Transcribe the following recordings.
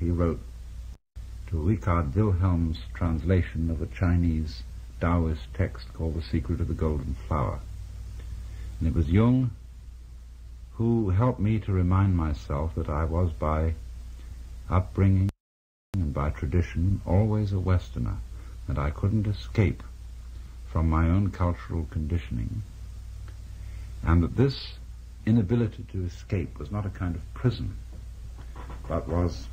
he wrote to Richard Wilhelm's translation of a Chinese Taoist text called The Secret of the Golden Flower. And it was Jung who helped me to remind myself that I was, by upbringing and by tradition, always a Westerner, that I couldn't escape from my own cultural conditioning, and that this inability to escape was not a kind of prison, but was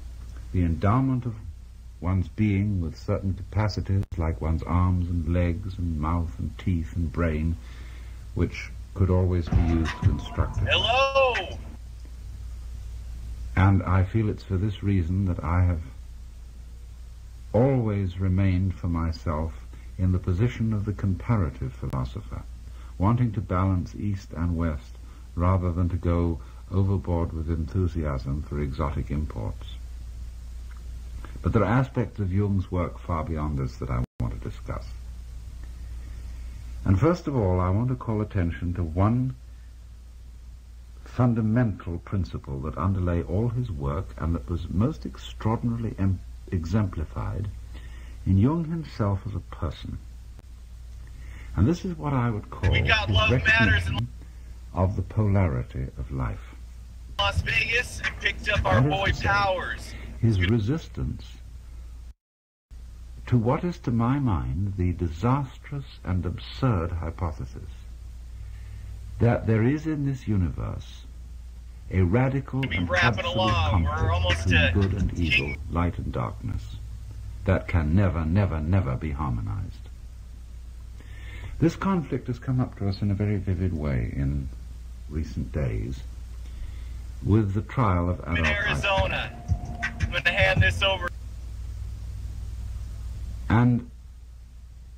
the endowment of one's being with certain capacities, like one's arms and legs and mouth and teeth and brain, which could always be used constructively. Hello! And I feel it's for this reason that I have always remained for myself in the position of the comparative philosopher, wanting to balance East and West rather than to go overboard with enthusiasm for exotic imports. But there are aspects of Jung's work far beyond this that I want to discuss. And first of all, I want to call attention to one fundamental principle that underlay all his work and that was most extraordinarily exemplified in Jung himself as a person. And this is what I would call his recognition of the polarity of life. Las Vegas and picked up our boy Powers. His resistance to what is, to my mind, the disastrous and absurd hypothesis that there is in this universe a radical and absolute conflict between good and evil, light and darkness, that can never, never, never be harmonized. This conflict has come up to us in a very vivid way in recent days with the trial of Adolf Eichmann. Arizona. I'm going to hand this over. And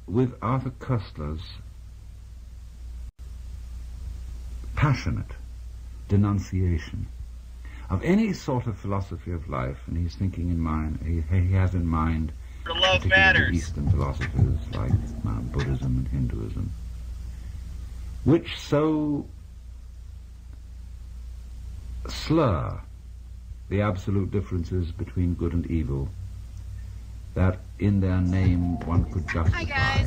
with Arthur Koestler's passionate denunciation of any sort of philosophy of life, and he's thinking in mind, he has in mind particularly Eastern philosophies like Buddhism and Hinduism, which so slur the absolute differences between good and evil that in their name one could justify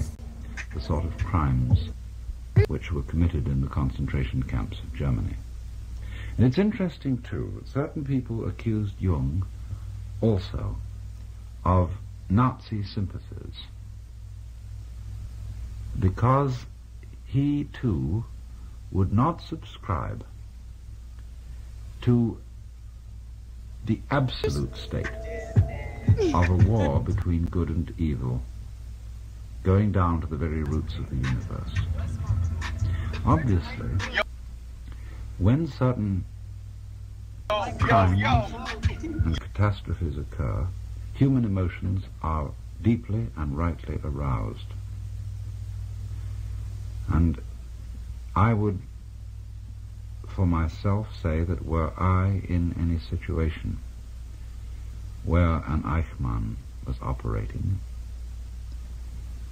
the sort of crimes which were committed in the concentration camps of Germany. And it's interesting too that certain people accused Jung also of Nazi sympathies because he too would not subscribe to the absolute state of a war between good and evil, going down to the very roots of the universe. Obviously, when certain crimes and catastrophes occur, human emotions are deeply and rightly aroused. And I would, for myself, say that were I in any situation where an Eichmann was operating,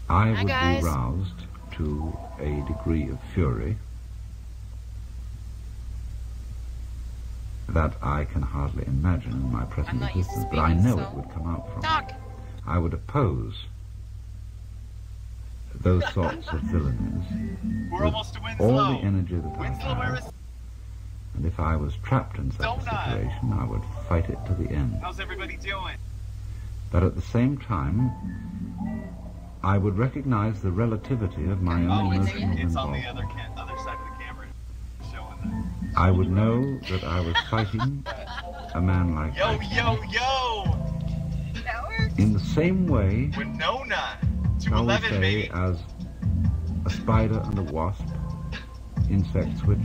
I would be roused to a degree of fury that I can hardly imagine in my present existence, but I know it would come out from it. I would oppose those sorts of villainies with all the energy that I have, and if I was trapped in such a situation, I would fight it to the end. How's everybody doing? But at the same time, I would recognize the relativity of my own emotional It's on the involvement. other side of the camera. Showing I would know that I was fighting a man like Yo! in the same way, Winona! shall we 211, say, baby! as a spider and a wasp, insects which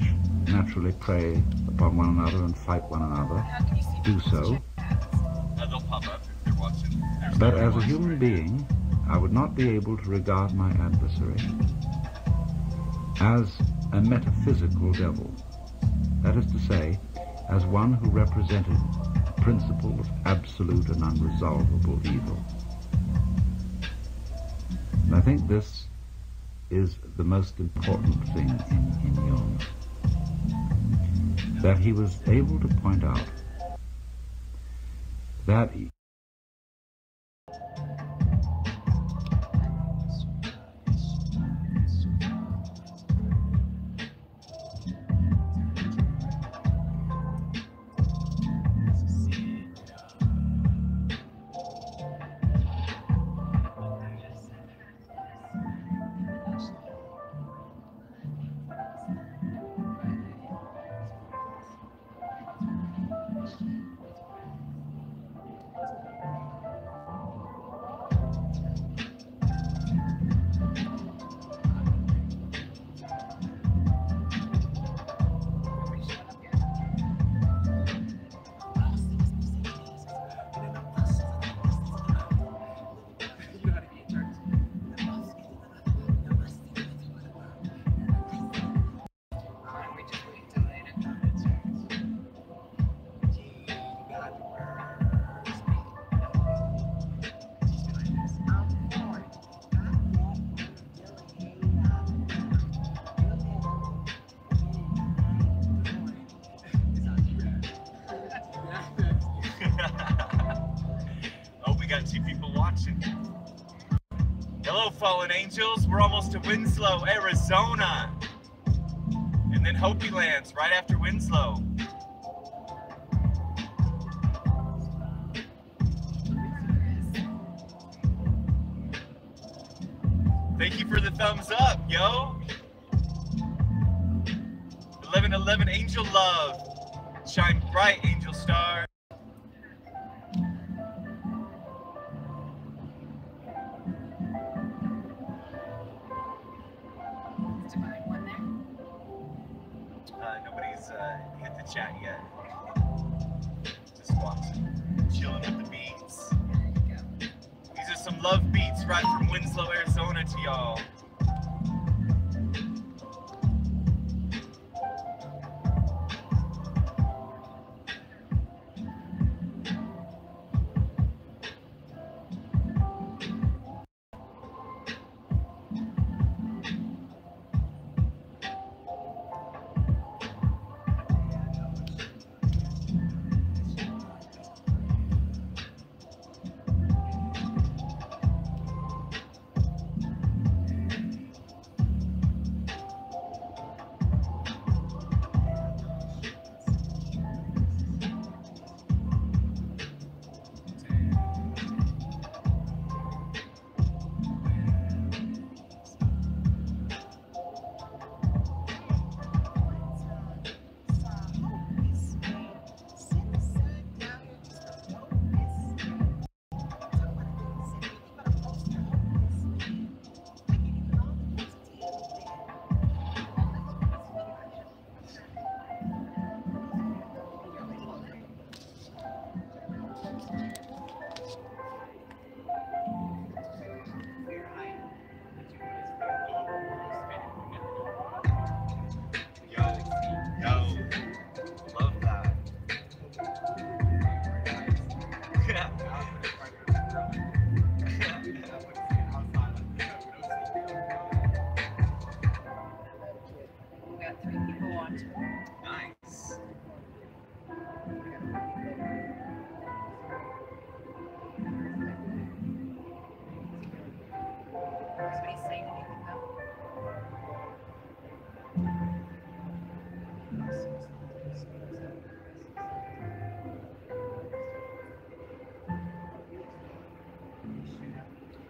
naturally prey upon one another and fight one another, do so. They'll pop up if they're watching. But as a human being, I would not be able to regard my adversary as a metaphysical devil. That is to say, as one who represented a principle of absolute and unresolvable evil. And I think this is the most important thing in Jung, that he was able to point out that got 2 people watching. Hello, fallen angels. We're almost to Winslow, Arizona. And then Hopi Land's right after Winslow. Thank you for the thumbs up, yo. 1111 Angel Love. Shine bright, Angel Star. Nobody's hit the chat yet. Just watching, chilling with the beats. These are some love beats right from Winslow, Arizona to y'all.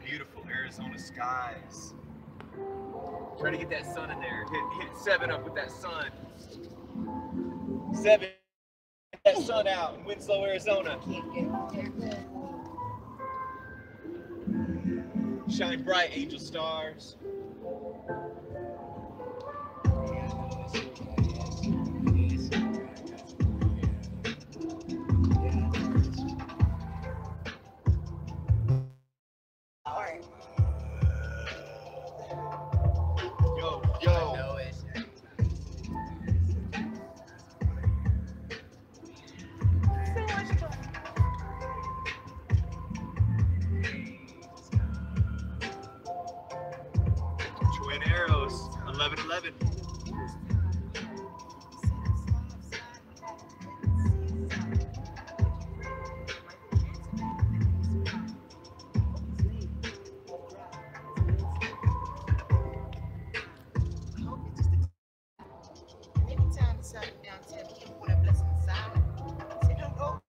Beautiful Arizona skies. Try to get that sun in there. Hit 7 up with that sun. 7. Get that sun out in Winslow, Arizona. Shine bright, angel stars. Yo. 1111. Anytime something down to me, when I bless him silent, say, don't go,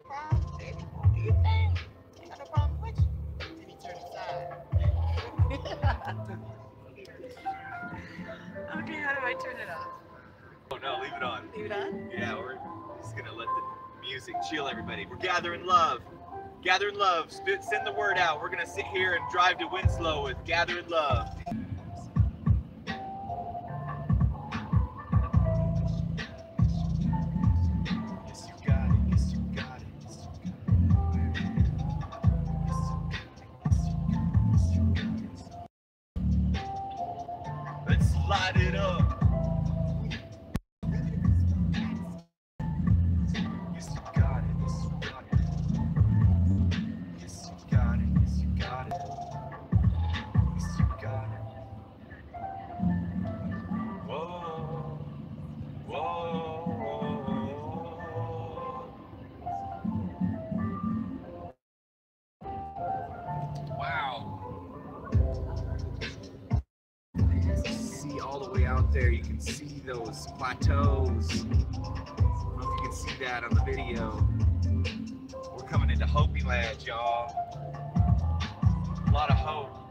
proud, baby, do your thing. Ain't got no problem with you. Then he turned aside. Okay, how do I turn it off? Oh no, leave it on. Leave it on? Yeah, we're just gonna let the music chill, everybody. We're gathering love. Gathering love. Send the word out. We're gonna sit here and drive to Winslow with gathering love. Yes, you got it. Yes, you got it. Yes, you got it. Let's light it up. Yes, you got it. Yes, you got it. Yes, you got it. Yes, you got it. Yes, you got it. Whoa. Whoa. there, you can see those plateaus. I don't know if you can see that on the video. We're coming into Hopi Land, y'all. A lot of hope.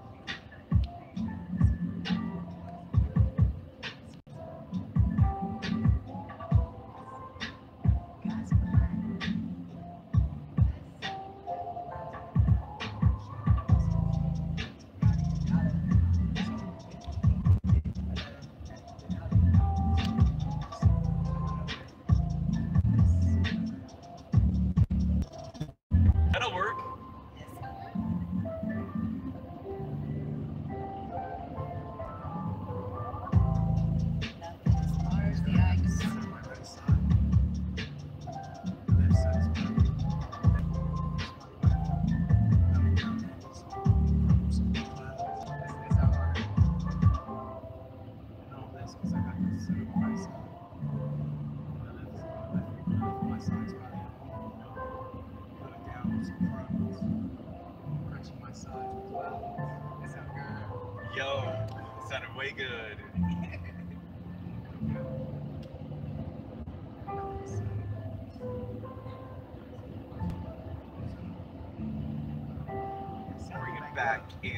That'll work. Yo, it sounded way good. Bring it back in.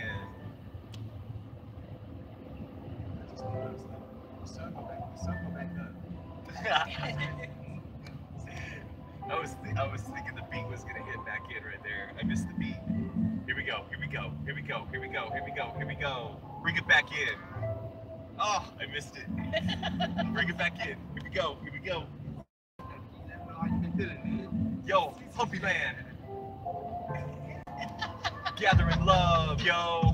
I was thinking the beat was gonna hit back in right there. I missed the beat. Here we go, here we go, here we go, here we go, here we go, here we go. Bring it back in. Oh, I missed it. Bring it back in. Here we go, here we go. Yo, Hopi Land. Gathering love, yo.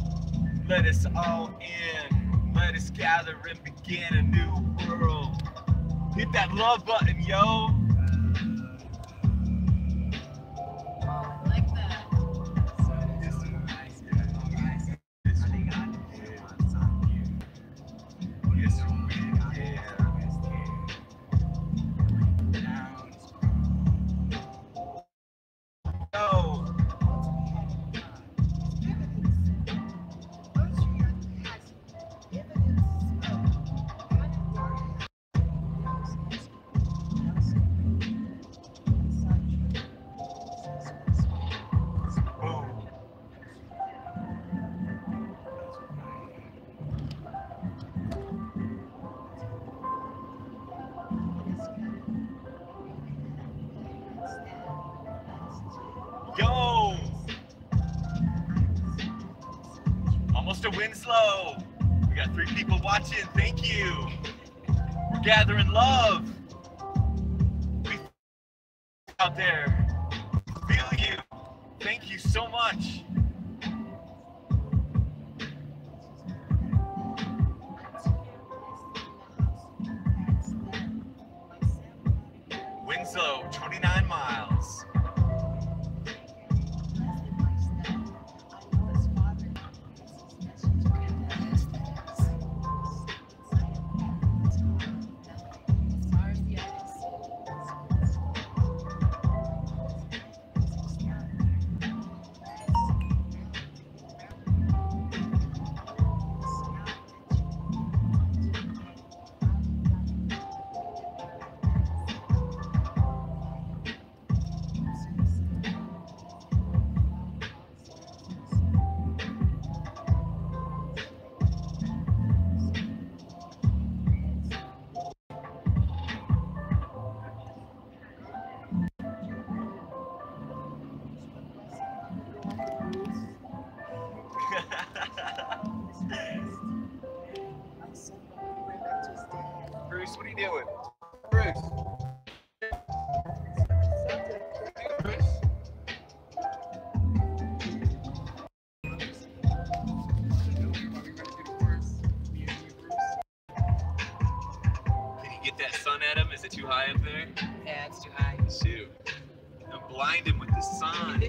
Let us all in. Let us gather and begin a new world. Hit that love button, yo. Yo! Almost a Winslow. We got 3 people watching. Thank you. We're gathering love. We out there. Feel you. Thank you so much. Winslow, 29 miles. Bruce, what are you doing? Bruce. Bruce. Can you get that sun at him? Is it too high up there? Yeah, it's too high. Shoot. I'm blinded with the sun.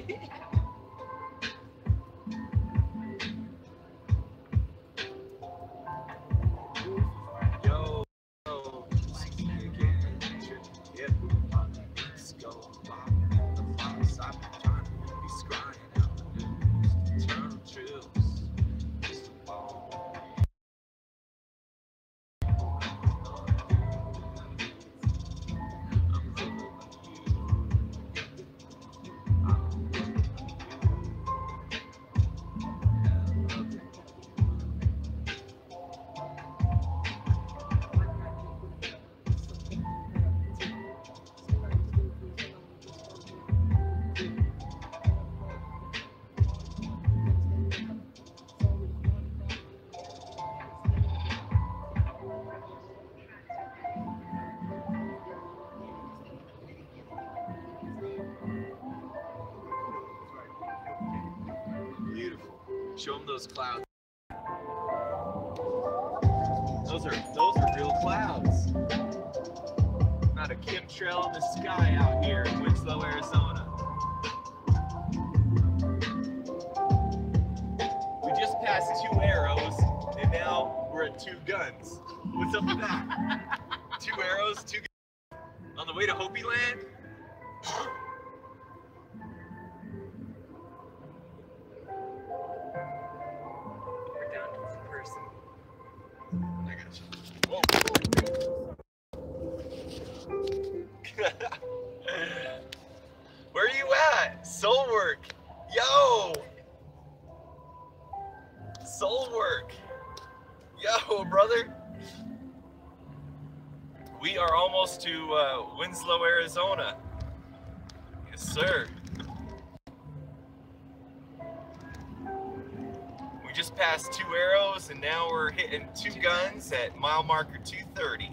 Show them those clouds. Those are real clouds. Not a chemtrail in the sky out here in Winslow, Arizona. We just passed 2 arrows, and now we're at 2 guns. What's up with that? 2 arrows, 2 guns. On the way to Hopi Land? We're down to 1 person. I got you. Whoa. Where are you at? Soul work. Yo! Soul work. Yo, brother. We are almost to Winslow, Arizona. Yes, sir. We just passed 2 arrows, and now we're hitting 2 guns at mile marker 230.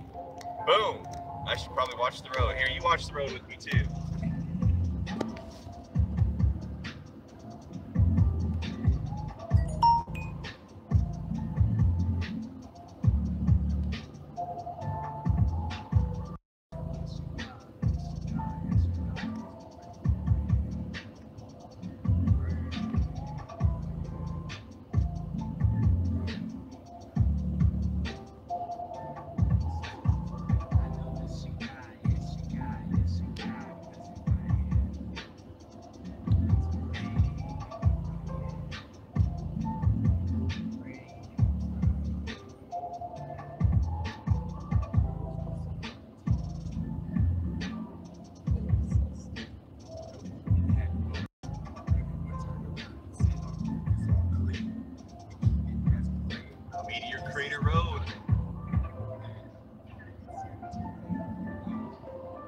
Boom. I should probably watch the road. Here, you watch the road with me too. Crater Road.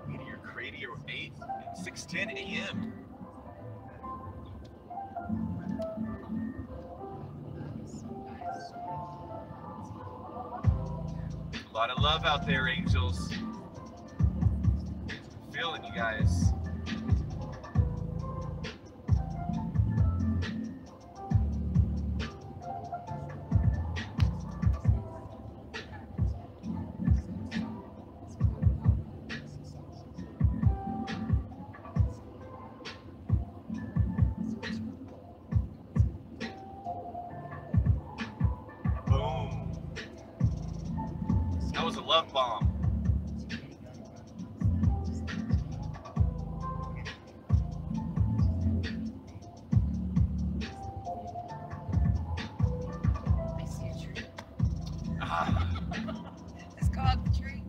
Meteor Crater 6:10 a.m. A lot of love out there, angels. Feeling you guys. That was a love bomb. I see a tree. Ah. Let's go up the tree.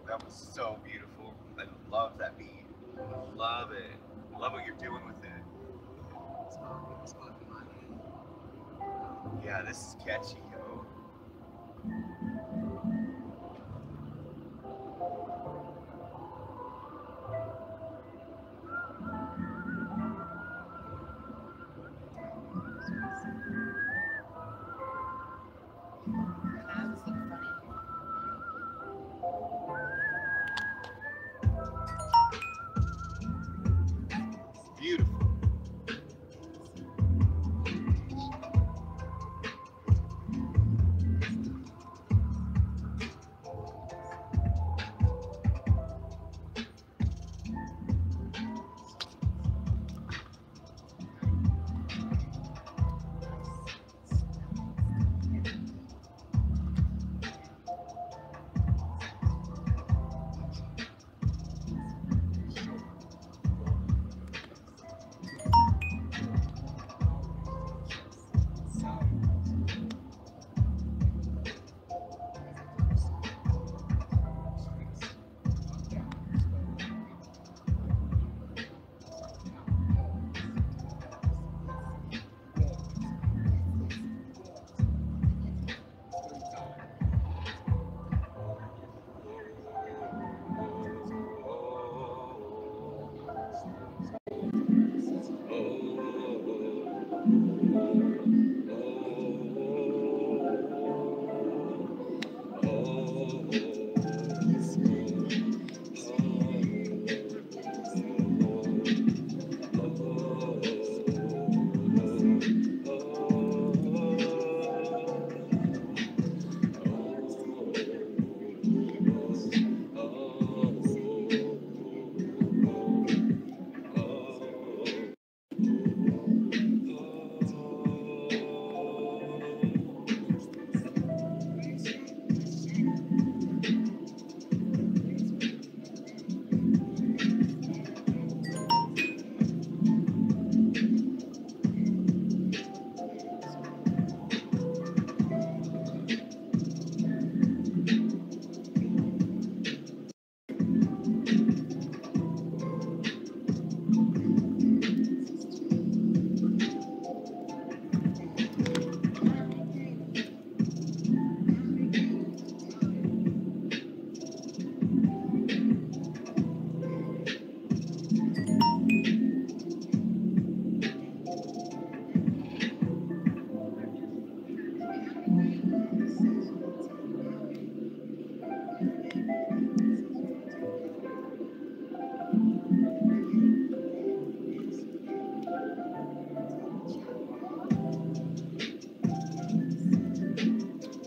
That was so beautiful. I love that beat. Love it. Love what you're doing with it. It's gonna be my name. Yeah, this is catchy, yo. That was so funny. Beautiful.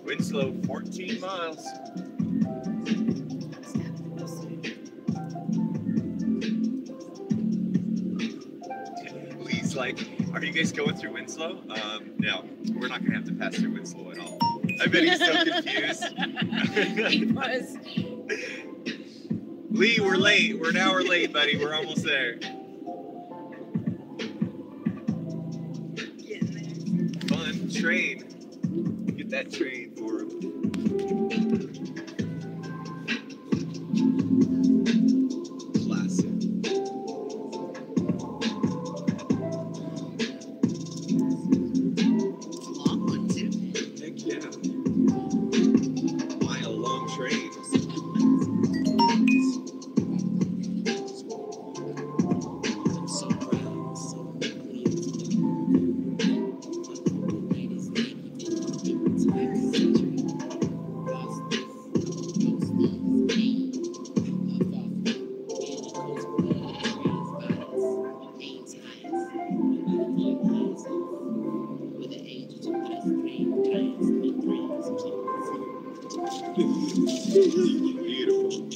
Winslow, 14 miles. Lee's like, are you guys going through Winslow? No, we're not gonna have to pass through Winslow at all. I bet he's so confused. He was. Lee, we're late. We're an hour late, buddy. We're almost there. Getting there. Fun train. Get that train for him. Classic. It's a long one too. Heck yeah. Mile long train. I'm so proud, so really ladies, thank you. It's very century. Lost this, those things, pain, Beautiful.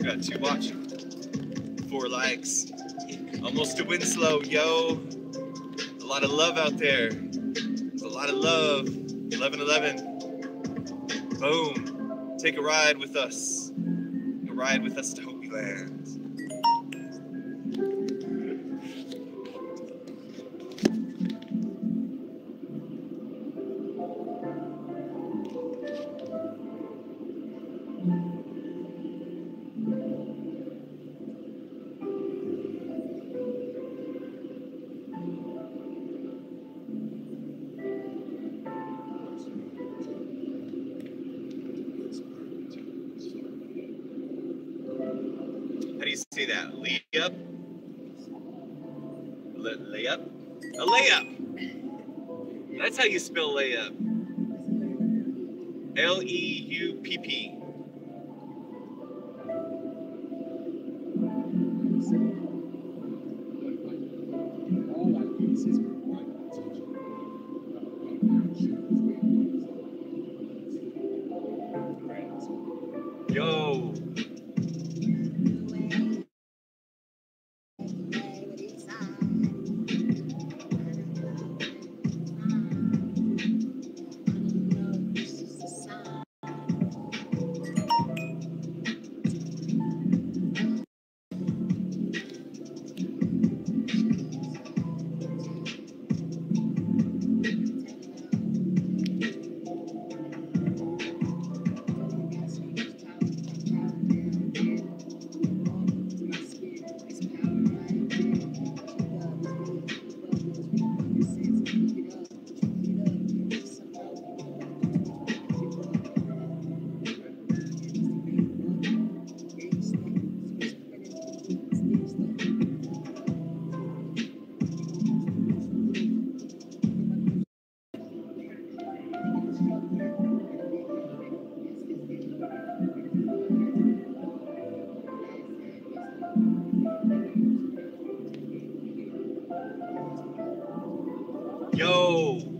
Got 2 watching. 4 likes. Almost to Winslow, yo. A lot of love out there. There's a lot of love. 11:11. Boom. Take a ride with us. A ride with us to Hopi Land. say that? Layup? Layup? A layup. That's how you spell layup. L-E-U-P-P. Yo. Yo.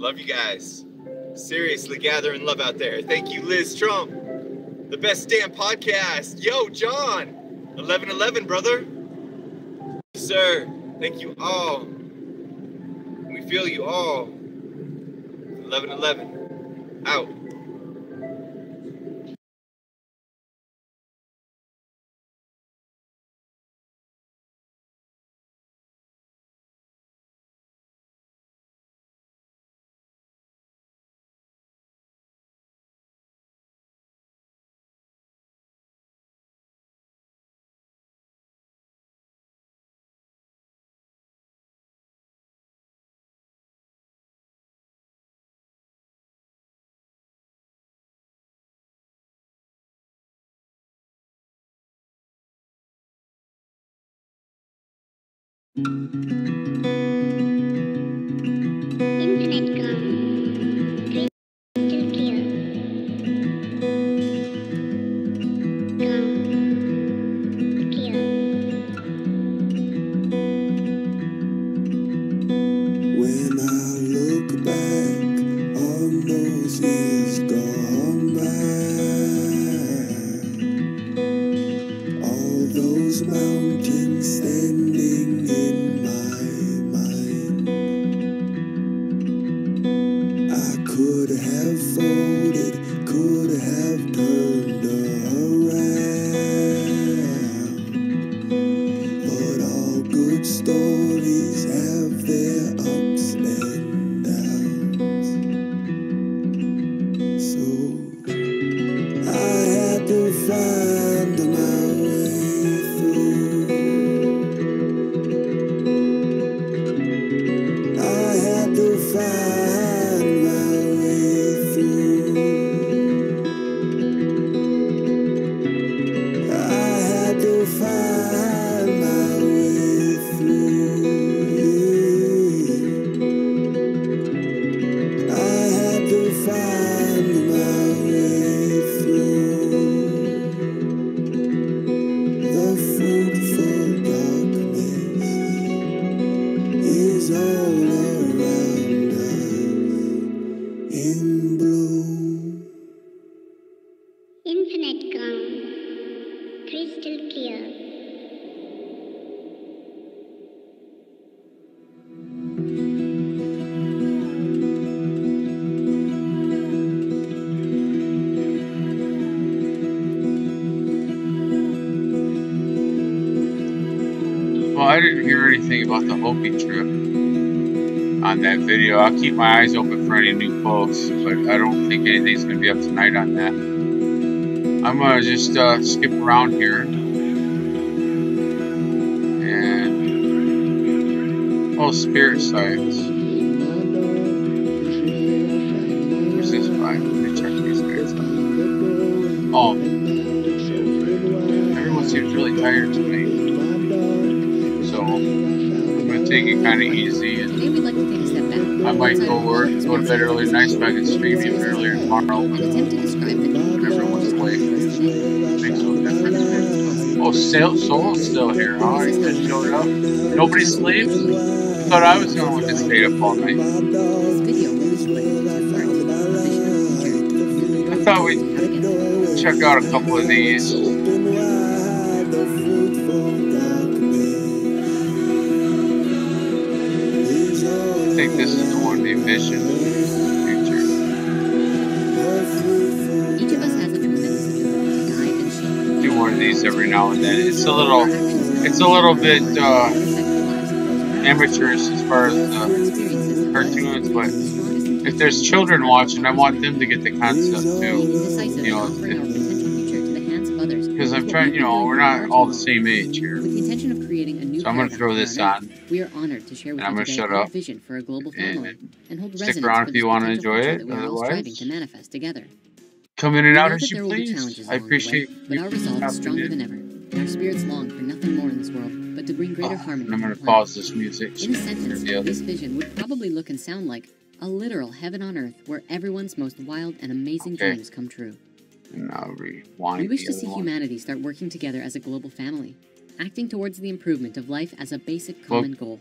Love you guys. Seriously gathering love out there. Thank you, Liz Trump. The best damn podcast. Yo, John. 1111, brother. Sir, thank you all. We feel you all. 1111. Out. Infinite calm, crystal clear. Calm, clear. When I look back on those years gone by, all those mountains standing in my mind, I could have folded, could have turned around, but all good stories have their ups and downs. So I had to find my way through. I had to find my way through. I had to find my way through. I had to find my way through. The fruitful darkness is all around us in bloom. Infinite calm, crystal clear. Well, I didn't hear anything about the Hopi trip on that video. I'll keep my eyes open for any new posts, but I don't think anything's going to be up tonight on that. I'm going to just skip around here. And... oh, spirit science. Where's this by? Let me check these guys out. Oh. Everyone seems really tired tonight. So, I'm going to take it kind of easy. And Today we'd like to take a step back. I might go to bed early tonight so I can stream even earlier tomorrow. And attempt to describe the Everyone's awake. Makes no difference. Oh, Soul's still here, huh? He just showed up. Nobody sleeps? Thought I was the only one that stayed up all night. This video will be split into two parts. Vision feature. I thought we'd check out a couple of these. I think this is the one, the Vision feature. Each of us has a tremendous ability to guide and shape. Do one of these every now and then. It's a little bit amateurish as far as the cartoons, but if there's children watching, I want them to get the concept too. You know, because I'm trying, you know, we're not all the same age here. With the intention of creating a new So I'm going to throw this on. We are honored to share with And I'm you gonna today shut our up. vision for a global family and hold Stick resonance around for if you this want to potential enjoy future it. that we are all Otherwise, striving to manifest together. come in and We out know as that you there will be please. challenges I along the way, appreciate but our resolve is stronger than ever, and our spirits long for nothing more in this world but to bring greater harmony And I'm to going the to planet. pause this music. In a sentence, the other. this vision would probably look and sound like a literal heaven on earth where everyone's most wild and amazing Okay. dreams come true. And I'll rewind. We wish the to other see one. humanity start working together as a global family, acting towards the improvement of life as a basic common goal.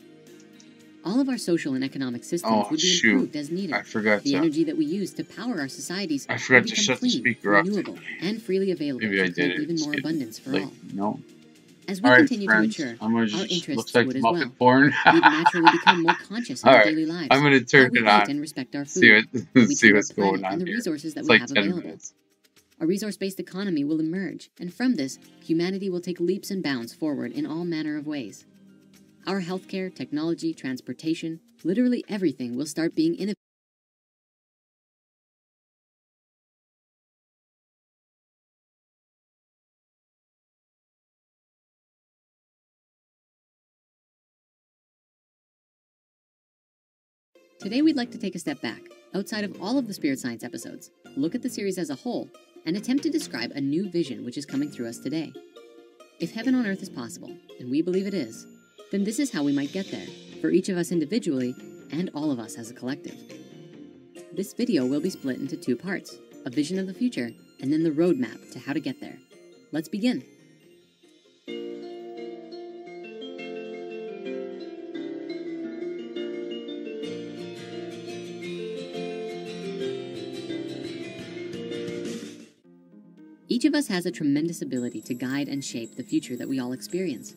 All of our social and economic systems would be improved as needed. I forgot the energy that we use to power our societies I forgot would to become shut the clean, speaker off. renewable, and freely available Maybe to I create did it. even It's more getting abundance for late. all. No. As we All right, continue friends. to mature, I'm gonna our just interests looks like would the as Muppet well. porn. We'd naturally become more conscious in All our right, daily lives, I'm gonna how turn we it eat on. and respect our See food, what how we see treat our what's going planet, on and the here. resources that It's we like have 10 available. minutes. A resource-based economy will emerge, and from this, humanity will take leaps and bounds forward in all manner of ways. Our healthcare, technology, transportation, literally everything will start being innovative. Today we'd like to take a step back, outside of all of the Spirit Science episodes, look at the series as a whole, and attempt to describe a new vision which is coming through us today. If heaven on earth is possible, and we believe it is, then this is how we might get there, for each of us individually, and all of us as a collective. This video will be split into two parts, a vision of the future, and then the roadmap to how to get there. Let's begin. Each of us has a tremendous ability to guide and shape the future that we all experience.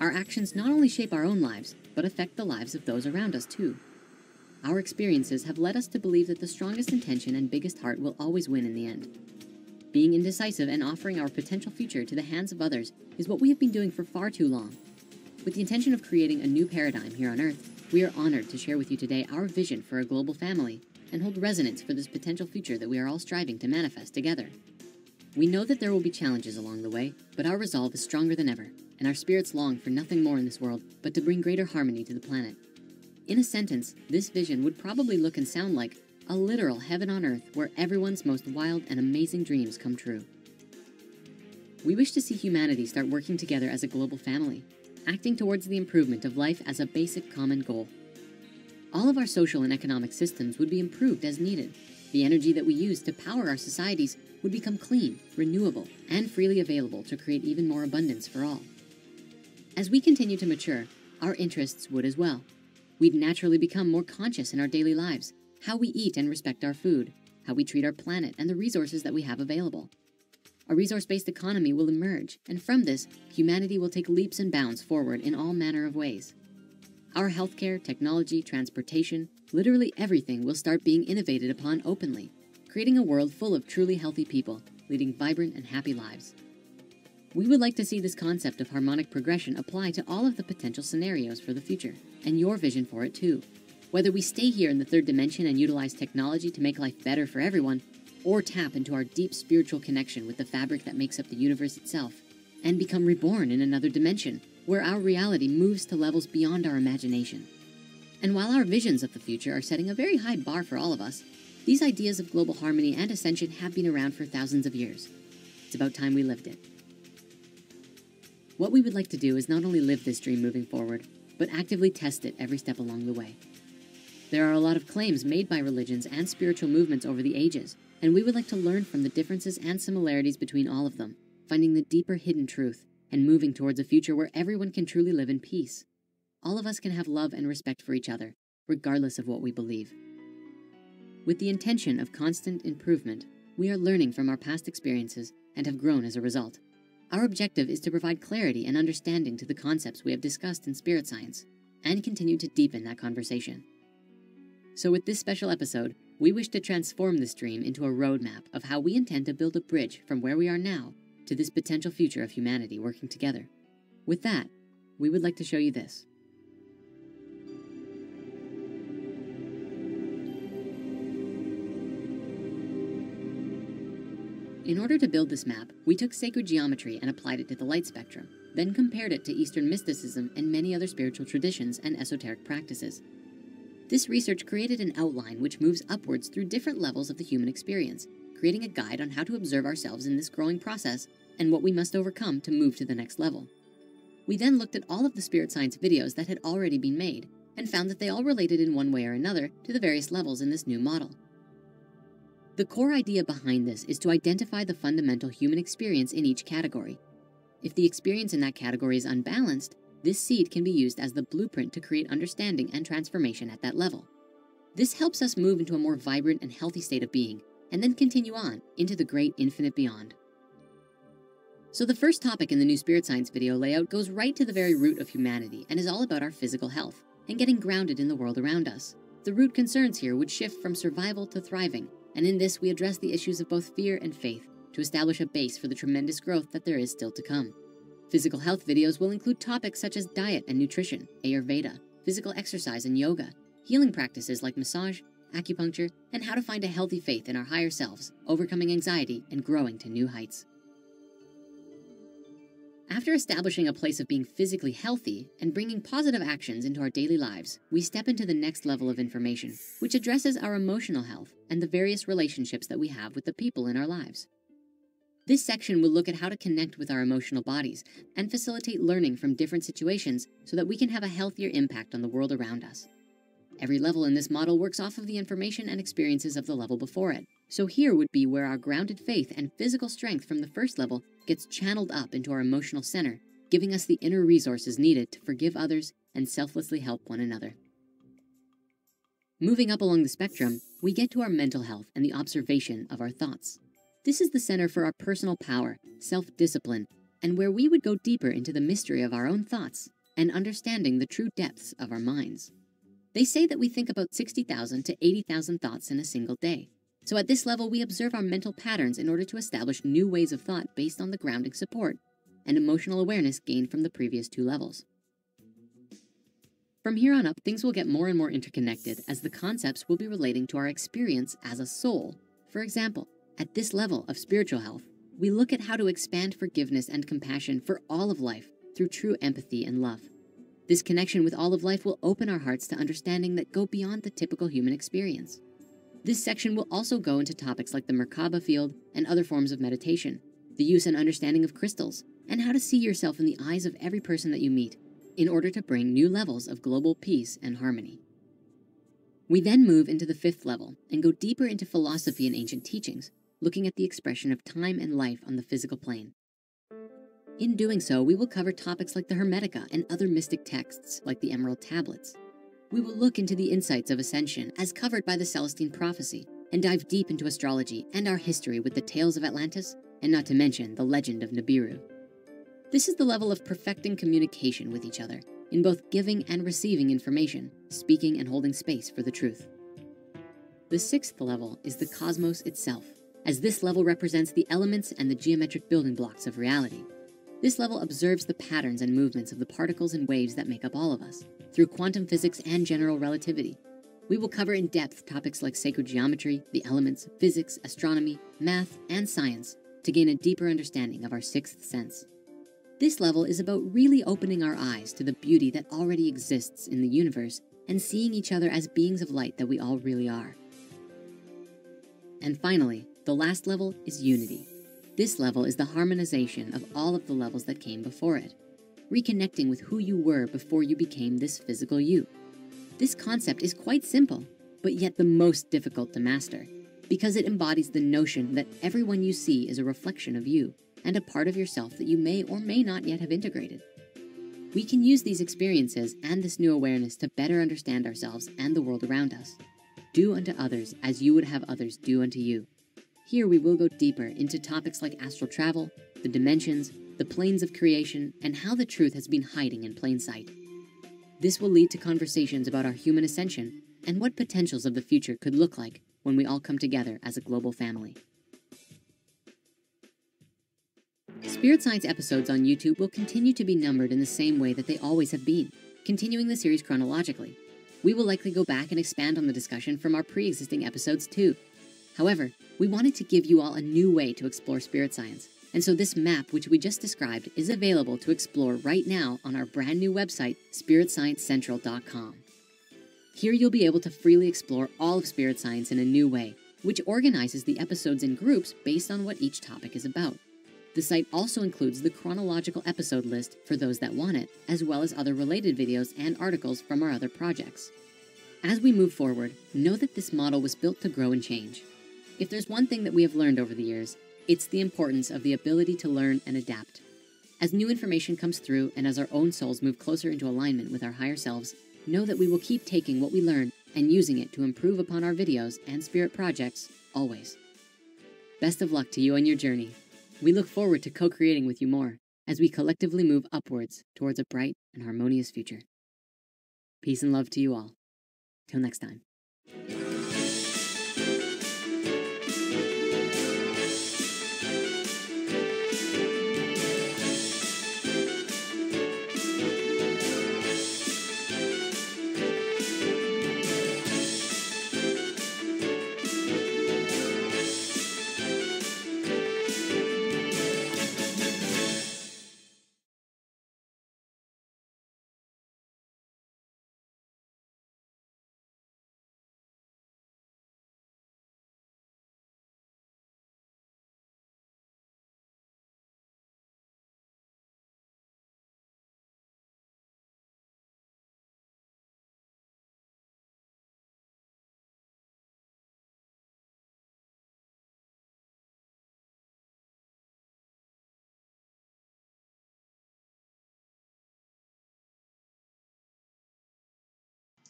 Our actions not only shape our own lives, but affect the lives of those around us too. Our experiences have led us to believe that the strongest intention and biggest heart will always win in the end. Being indecisive and offering our potential future to the hands of others is what we have been doing for far too long. With the intention of creating a new paradigm here on Earth, we are honored to share with you today our vision for a global family and hold resonance for this potential future that we are all striving to manifest together. We know that there will be challenges along the way, but our resolve is stronger than ever, and our spirits long for nothing more in this world but to bring greater harmony to the planet. In a sentence, this vision would probably look and sound like a literal heaven on earth where everyone's most wild and amazing dreams come true. We wish to see humanity start working together as a global family, acting towards the improvement of life as a basic common goal. All of our social and economic systems would be improved as needed. The energy that we use to power our societies would become clean, renewable, and freely available to create even more abundance for all. As we continue to mature, our interests would as well. We'd naturally become more conscious in our daily lives, how we eat and respect our food, how we treat our planet and the resources that we have available. A resource-based economy will emerge, and from this, humanity will take leaps and bounds forward in all manner of ways. Our healthcare, technology, transportation, literally everything will start being innovated upon openly, creating a world full of truly healthy people, leading vibrant and happy lives. We would like to see this concept of harmonic progression apply to all of the potential scenarios for the future, and your vision for it too. Whether we stay here in the third dimension and utilize technology to make life better for everyone, or tap into our deep spiritual connection with the fabric that makes up the universe itself, and become reborn in another dimension, where our reality moves to levels beyond our imagination. And while our visions of the future are setting a very high bar for all of us, these ideas of global harmony and ascension have been around for thousands of years. It's about time we lived it. What we would like to do is not only live this dream moving forward, but actively test it every step along the way. There are a lot of claims made by religions and spiritual movements over the ages, and we would like to learn from the differences and similarities between all of them, finding the deeper hidden truth, and moving towards a future where everyone can truly live in peace. All of us can have love and respect for each other, regardless of what we believe. With the intention of constant improvement, we are learning from our past experiences and have grown as a result. Our objective is to provide clarity and understanding to the concepts we have discussed in spirit science, and continue to deepen that conversation. So with this special episode, we wish to transform this dream into a roadmap of how we intend to build a bridge from where we are now to this potential future of humanity working together. With that, we would like to show you this. In order to build this map, we took sacred geometry and applied it to the light spectrum, then compared it to Eastern mysticism and many other spiritual traditions and esoteric practices. This research created an outline which moves upwards through different levels of the human experience, creating a guide on how to observe ourselves in this growing process and what we must overcome to move to the next level. We then looked at all of the spirit science videos that had already been made and found that they all related in one way or another to the various levels in this new model. The core idea behind this is to identify the fundamental human experience in each category. If the experience in that category is unbalanced, this seed can be used as the blueprint to create understanding and transformation at that level. This helps us move into a more vibrant and healthy state of being, and then continue on into the great infinite beyond. So the first topic in the new Spirit Science video layout goes right to the very root of humanity and is all about our physical health and getting grounded in the world around us. The root concerns here would shift from survival to thriving, and in this we address the issues of both fear and faith to establish a base for the tremendous growth that there is still to come. Physical health videos will include topics such as diet and nutrition, Ayurveda, physical exercise and yoga, healing practices like massage, acupuncture, and how to find a healthy faith in our higher selves, overcoming anxiety and growing to new heights. After establishing a place of being physically healthy and bringing positive actions into our daily lives, we step into the next level of information, which addresses our emotional health and the various relationships that we have with the people in our lives. This section will look at how to connect with our emotional bodies and facilitate learning from different situations so that we can have a healthier impact on the world around us. Every level in this model works off of the information and experiences of the level before it. So here would be where our grounded faith and physical strength from the first level gets channeled up into our emotional center, giving us the inner resources needed to forgive others and selflessly help one another. Moving up along the spectrum, we get to our mental health and the observation of our thoughts. This is the center for our personal power, self-discipline, and where we would go deeper into the mystery of our own thoughts and understanding the true depths of our minds. They say that we think about 60,000 to 80,000 thoughts in a single day. So at this level, we observe our mental patterns in order to establish new ways of thought based on the grounding support and emotional awareness gained from the previous two levels. From here on up, things will get more and more interconnected as the concepts will be relating to our experience as a soul. For example, at this level of spiritual health, we look at how to expand forgiveness and compassion for all of life through true empathy and love. This connection with all of life will open our hearts to understanding that go beyond the typical human experience. This section will also go into topics like the Merkaba field and other forms of meditation, the use and understanding of crystals, and how to see yourself in the eyes of every person that you meet in order to bring new levels of global peace and harmony. We then move into the fifth level and go deeper into philosophy and ancient teachings, looking at the expression of time and life on the physical plane. In doing so, we will cover topics like the Hermetica and other mystic texts like the Emerald Tablets. We will look into the insights of ascension as covered by the Celestine Prophecy and dive deep into astrology and our history with the tales of Atlantis, and not to mention the legend of Nibiru. This is the level of perfecting communication with each other in both giving and receiving information, speaking and holding space for the truth. The sixth level is the cosmos itself, as this level represents the elements and the geometric building blocks of reality. This level observes the patterns and movements of the particles and waves that make up all of us, through quantum physics and general relativity. We will cover in depth topics like sacred geometry, the elements, physics, astronomy, math, and science to gain a deeper understanding of our sixth sense. This level is about really opening our eyes to the beauty that already exists in the universe and seeing each other as beings of light that we all really are. And finally, the last level is unity. This level is the harmonization of all of the levels that came before it, reconnecting with who you were before you became this physical you. This concept is quite simple, but yet the most difficult to master, because it embodies the notion that everyone you see is a reflection of you and a part of yourself that you may or may not yet have integrated. We can use these experiences and this new awareness to better understand ourselves and the world around us. Do unto others as you would have others do unto you. Here we will go deeper into topics like astral travel, the dimensions, the planes of creation, and how the truth has been hiding in plain sight. This will lead to conversations about our human ascension and what potentials of the future could look like when we all come together as a global family. Spirit Science episodes on YouTube will continue to be numbered in the same way that they always have been, continuing the series chronologically. We will likely go back and expand on the discussion from our pre-existing episodes too. However, we wanted to give you all a new way to explore spirit science, and so this map, which we just described, is available to explore right now on our brand new website, spiritsciencecentral.com. Here you'll be able to freely explore all of spirit science in a new way, which organizes the episodes in groups based on what each topic is about. The site also includes the chronological episode list for those that want it, as well as other related videos and articles from our other projects. As we move forward, know that this model was built to grow and change. If there's one thing that we have learned over the years, it's the importance of the ability to learn and adapt. As new information comes through and as our own souls move closer into alignment with our higher selves, know that we will keep taking what we learn and using it to improve upon our videos and spirit projects, always. Best of luck to you on your journey. We look forward to co-creating with you more as we collectively move upwards towards a bright and harmonious future. Peace and love to you all. Till next time.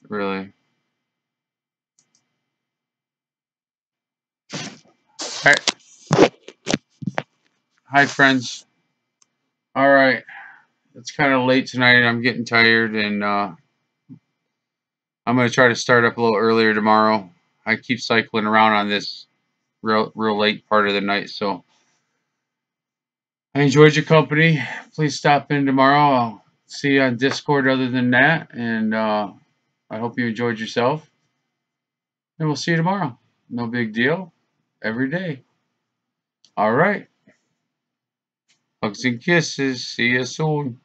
Really. Hi, hi friends. All right. It's kind of late tonight. I'm getting tired, and I'm going to try to start up a little earlier tomorrow. I keep cycling around on this real late part of the night, so I enjoyed your company. Please stop in tomorrow. I'll see you on Discord other than that, and I hope you enjoyed yourself. And we'll see you tomorrow. No big deal. Every day. All right. Hugs and kisses. See you soon.